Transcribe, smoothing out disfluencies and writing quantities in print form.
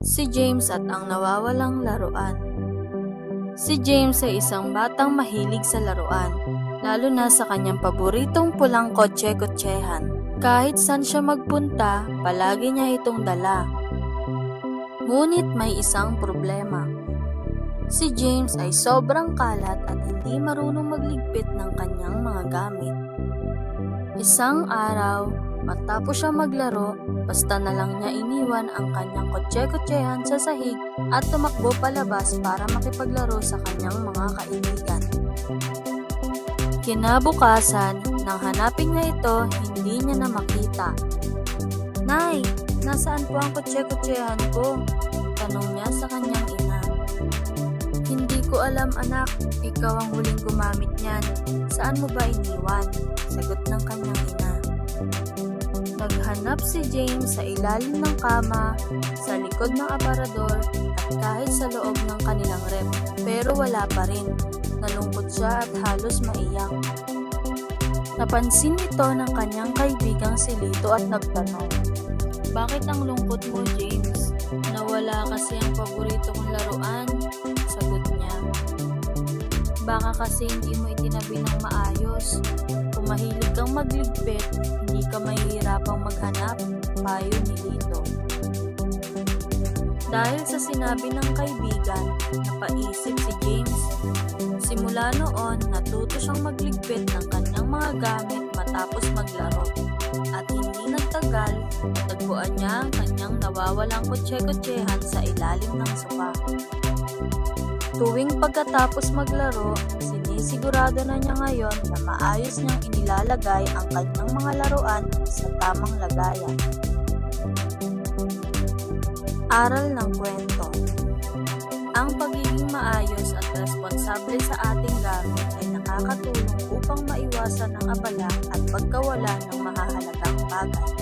Si James at ang nawawalang laruan. Si James ay isang batang mahilig sa laruan, lalo na sa kanyang paboritong pulang kotse-kotsehan. Kahit saan siya magpunta, palagi niya itong dala. Ngunit may isang problema. Si James ay sobrang kalat at hindi marunong magligpit ng kanyang mga gamit. Isang araw, matapos siya maglaro, basta na lang niya iniwan ang kanyang kotse-kotsehan sa sahig at tumakbo palabas para makipaglaro sa kanyang mga kaibigan. Kinabukasan, nang hanapin niya ito, hindi niya na makita. "Nay, nasaan po ang kotse-kotsehan ko?" tanong niya sa kanyang ina. "Hindi ko alam, anak. Ikaw ang huling gumamit niyan. Saan mo ba iniwan?" sagot ng kanyang ina. Naghanap si James sa ilalim ng kama, sa likod ng aparador, at kahit sa loob ng kanilang rep. Pero wala pa rin. Nalungkot siya at halos maiyak. Napansin ito ng kanyang kaibigang si Lito at nagtanong, "Bakit ang lungkot mo, James? Nawala kasi ang paborito kong laruan," sagot niya. "Baka kasi hindi mo itinabi ng maayos. Kung mahilig kang magligpit, hindi ka mahihirapang maghanap," payo ni Lito. Dahil sa sinabi ng kaibigan, napaisip si James. Simula noon, natuto siyang magligpit ng kanyang mga gamit matapos maglaro. At hindi nagtagal, natagpuan niya ang kanyang nawawalang kotse-kotsehan sa ilalim ng sopa. Tuwing pagkatapos maglaro, sinisigurado na niya ngayon na maayos niyang inilalagay ang kanyang mga laruan sa tamang lagayan. Aral ng kwento. Ang pagiging maayos at responsable sa ating gamit ay nakakatulong upang maiwasan ang abala at pagkawala ng mahahalagang bagay.